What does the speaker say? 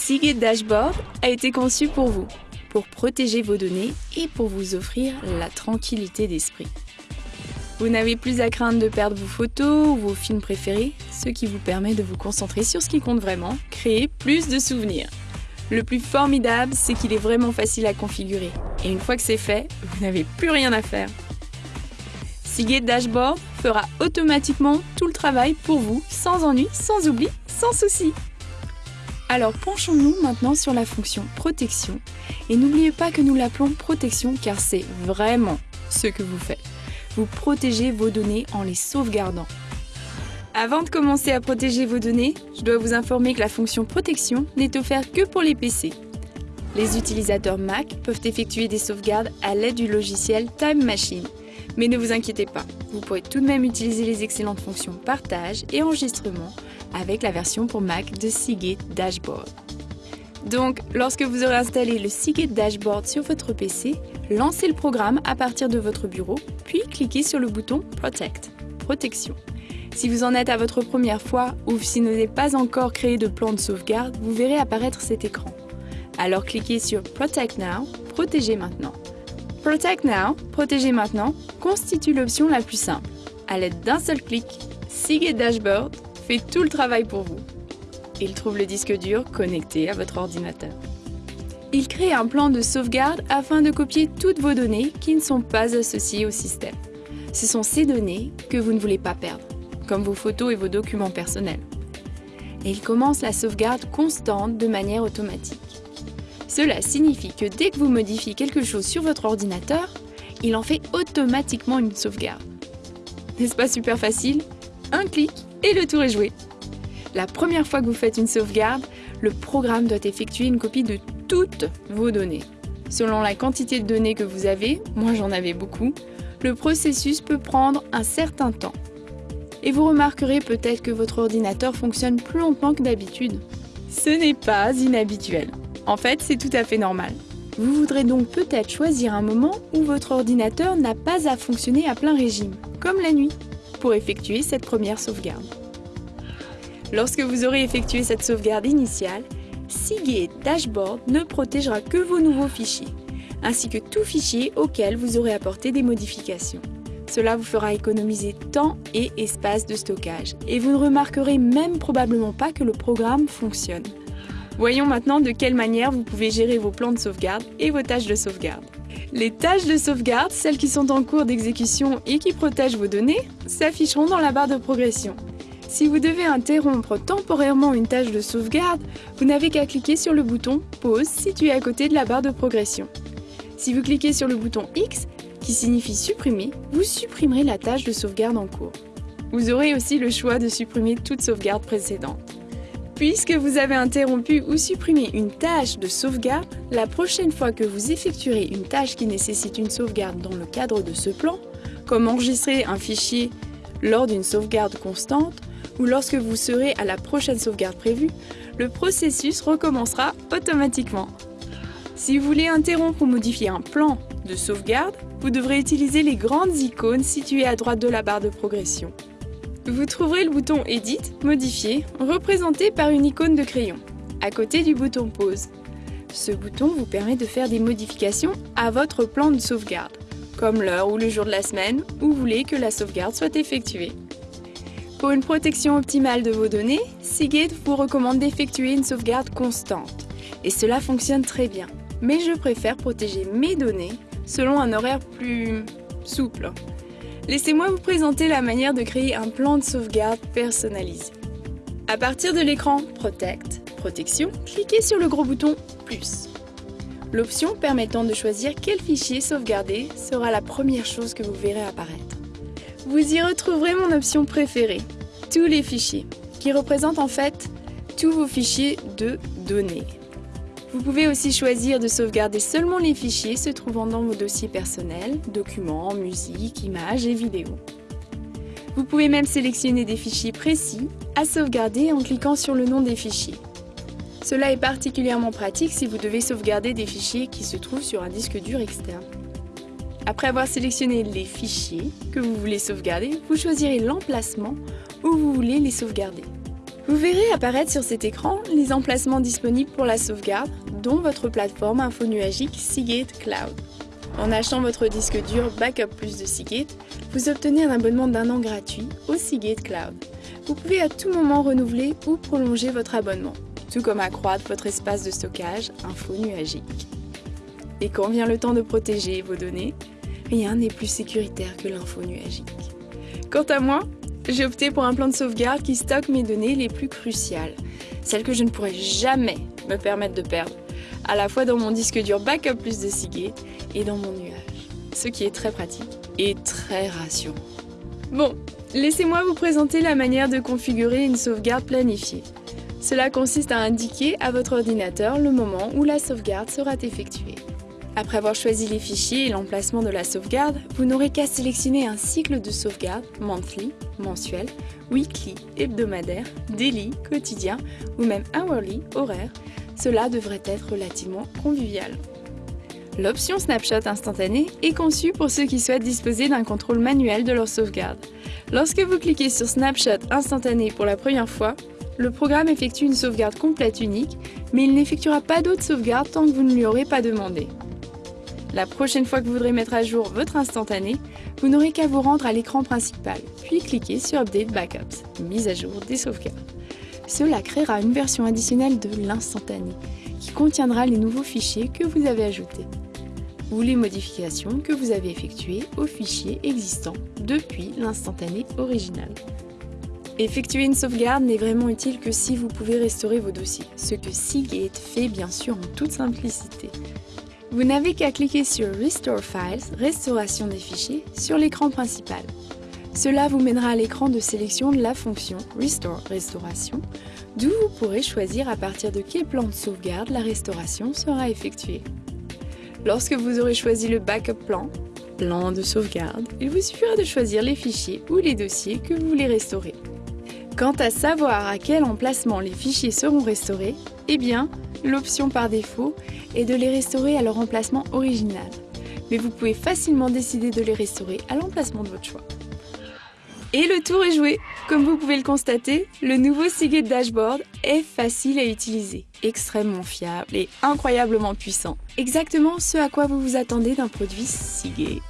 Seagate Dashboard a été conçu pour vous, pour protéger vos données et pour vous offrir la tranquillité d'esprit. Vous n'avez plus à craindre de perdre vos photos ou vos films préférés, ce qui vous permet de vous concentrer sur ce qui compte vraiment, créer plus de souvenirs. Le plus formidable, c'est qu'il est vraiment facile à configurer. Et une fois que c'est fait, vous n'avez plus rien à faire. Seagate Dashboard fera automatiquement tout le travail pour vous, sans ennui, sans oubli, sans souci. Alors penchons-nous maintenant sur la fonction protection. Et n'oubliez pas que nous l'appelons protection car c'est vraiment ce que vous faites. Vous protégez vos données en les sauvegardant. Avant de commencer à protéger vos données, je dois vous informer que la fonction protection n'est offerte que pour les PC. Les utilisateurs Mac peuvent effectuer des sauvegardes à l'aide du logiciel Time Machine. Mais ne vous inquiétez pas, vous pourrez tout de même utiliser les excellentes fonctions partage et enregistrement avec la version pour Mac de Seagate Dashboard. Donc, lorsque vous aurez installé le Seagate Dashboard sur votre PC, lancez le programme à partir de votre bureau, puis cliquez sur le bouton Protect, protection. Si vous en êtes à votre première fois ou si vous n'avez pas encore créé de plan de sauvegarde, vous verrez apparaître cet écran. Alors cliquez sur Protect Now, protéger maintenant. Protect Now, protéger maintenant, constitue l'option la plus simple. À l'aide d'un seul clic, Seagate Dashboard fait tout le travail pour vous. Il trouve le disque dur connecté à votre ordinateur. Il crée un plan de sauvegarde afin de copier toutes vos données qui ne sont pas associées au système. Ce sont ces données que vous ne voulez pas perdre, comme vos photos et vos documents personnels. Et il commence la sauvegarde constante de manière automatique. Cela signifie que dès que vous modifiez quelque chose sur votre ordinateur, il en fait automatiquement une sauvegarde. N'est-ce pas super facile? Un clic et le tour est joué. La première fois que vous faites une sauvegarde, le programme doit effectuer une copie de toutes vos données. Selon la quantité de données que vous avez, moi j'en avais beaucoup, le processus peut prendre un certain temps. Et vous remarquerez peut-être que votre ordinateur fonctionne plus lentement que d'habitude. Ce n'est pas inhabituel. En fait, c'est tout à fait normal. Vous voudrez donc peut-être choisir un moment où votre ordinateur n'a pas à fonctionner à plein régime, comme la nuit, pour effectuer cette première sauvegarde. Lorsque vous aurez effectué cette sauvegarde initiale, Seagate Dashboard ne protégera que vos nouveaux fichiers, ainsi que tout fichier auquel vous aurez apporté des modifications. Cela vous fera économiser temps et espace de stockage, et vous ne remarquerez même probablement pas que le programme fonctionne. Voyons maintenant de quelle manière vous pouvez gérer vos plans de sauvegarde et vos tâches de sauvegarde. Les tâches de sauvegarde, celles qui sont en cours d'exécution et qui protègent vos données, s'afficheront dans la barre de progression. Si vous devez interrompre temporairement une tâche de sauvegarde, vous n'avez qu'à cliquer sur le bouton « Pause » situé à côté de la barre de progression. Si vous cliquez sur le bouton X, qui signifie « Supprimer », vous supprimerez la tâche de sauvegarde en cours. Vous aurez aussi le choix de supprimer toute sauvegarde précédente. Puisque vous avez interrompu ou supprimé une tâche de sauvegarde, la prochaine fois que vous effectuerez une tâche qui nécessite une sauvegarde dans le cadre de ce plan, comme enregistrer un fichier lors d'une sauvegarde constante, ou lorsque vous serez à la prochaine sauvegarde prévue, le processus recommencera automatiquement. Si vous voulez interrompre ou modifier un plan de sauvegarde, vous devrez utiliser les grandes icônes situées à droite de la barre de progression. Vous trouverez le bouton Edit, Modifier, représenté par une icône de crayon, à côté du bouton Pause. Ce bouton vous permet de faire des modifications à votre plan de sauvegarde, comme l'heure ou le jour de la semaine où vous voulez que la sauvegarde soit effectuée. Pour une protection optimale de vos données, Seagate vous recommande d'effectuer une sauvegarde constante. Et cela fonctionne très bien. Mais je préfère protéger mes données selon un horaire plus souple. Laissez-moi vous présenter la manière de créer un plan de sauvegarde personnalisé. À partir de l'écran Protect, Protection, cliquez sur le gros bouton Plus. L'option permettant de choisir quel fichier sauvegarder sera la première chose que vous verrez apparaître. Vous y retrouverez mon option préférée, tous les fichiers, qui représentent en fait tous vos fichiers de données. Vous pouvez aussi choisir de sauvegarder seulement les fichiers se trouvant dans vos dossiers personnels, documents, musique, images et vidéos. Vous pouvez même sélectionner des fichiers précis à sauvegarder en cliquant sur le nom des fichiers. Cela est particulièrement pratique si vous devez sauvegarder des fichiers qui se trouvent sur un disque dur externe. Après avoir sélectionné les fichiers que vous voulez sauvegarder, vous choisirez l'emplacement où vous voulez les sauvegarder. Vous verrez apparaître sur cet écran les emplacements disponibles pour la sauvegarde, dont votre plateforme infonuagique Seagate Cloud. En achetant votre disque dur Backup Plus de Seagate, vous obtenez un abonnement d'1 an gratuit au Seagate Cloud. Vous pouvez à tout moment renouveler ou prolonger votre abonnement, tout comme accroître votre espace de stockage infonuagique. Et quand vient le temps de protéger vos données, rien n'est plus sécuritaire que l'infonuagique. Quant à moi, j'ai opté pour un plan de sauvegarde qui stocke mes données les plus cruciales, celles que je ne pourrais jamais me permettre de perdre, à la fois dans mon disque dur Backup Plus de Seagate et dans mon nuage, ce qui est très pratique et très rassurant. Bon, laissez-moi vous présenter la manière de configurer une sauvegarde planifiée. Cela consiste à indiquer à votre ordinateur le moment où la sauvegarde sera effectuée. Après avoir choisi les fichiers et l'emplacement de la sauvegarde, vous n'aurez qu'à sélectionner un cycle de sauvegarde monthly, mensuel, weekly, hebdomadaire, daily, quotidien ou même hourly, horaire. Cela devrait être relativement convivial. L'option Snapshot instantané est conçue pour ceux qui souhaitent disposer d'un contrôle manuel de leur sauvegarde. Lorsque vous cliquez sur Snapshot instantané pour la première fois, le programme effectue une sauvegarde complète unique, mais il n'effectuera pas d'autres sauvegardes tant que vous ne lui aurez pas demandé. La prochaine fois que vous voudrez mettre à jour votre instantané, vous n'aurez qu'à vous rendre à l'écran principal, puis cliquer sur Update Backups, mise à jour des sauvegardes. Cela créera une version additionnelle de l'instantané, qui contiendra les nouveaux fichiers que vous avez ajoutés, ou les modifications que vous avez effectuées aux fichiers existants depuis l'instantané original. Effectuer une sauvegarde n'est vraiment utile que si vous pouvez restaurer vos dossiers, ce que Seagate fait bien sûr en toute simplicité. Vous n'avez qu'à cliquer sur Restore Files, restauration des fichiers, sur l'écran principal. Cela vous mènera à l'écran de sélection de la fonction Restore Restauration, d'où vous pourrez choisir à partir de quel plan de sauvegarde la restauration sera effectuée. Lorsque vous aurez choisi le Backup plan de sauvegarde, il vous suffira de choisir les fichiers ou les dossiers que vous voulez restaurer. Quant à savoir à quel emplacement les fichiers seront restaurés, eh bien, l'option par défaut est de les restaurer à leur emplacement original. Mais vous pouvez facilement décider de les restaurer à l'emplacement de votre choix. Et le tour est joué. Comme vous pouvez le constater, le nouveau Seagate Dashboard est facile à utiliser, extrêmement fiable et incroyablement puissant. Exactement ce à quoi vous vous attendez d'un produit Seagate.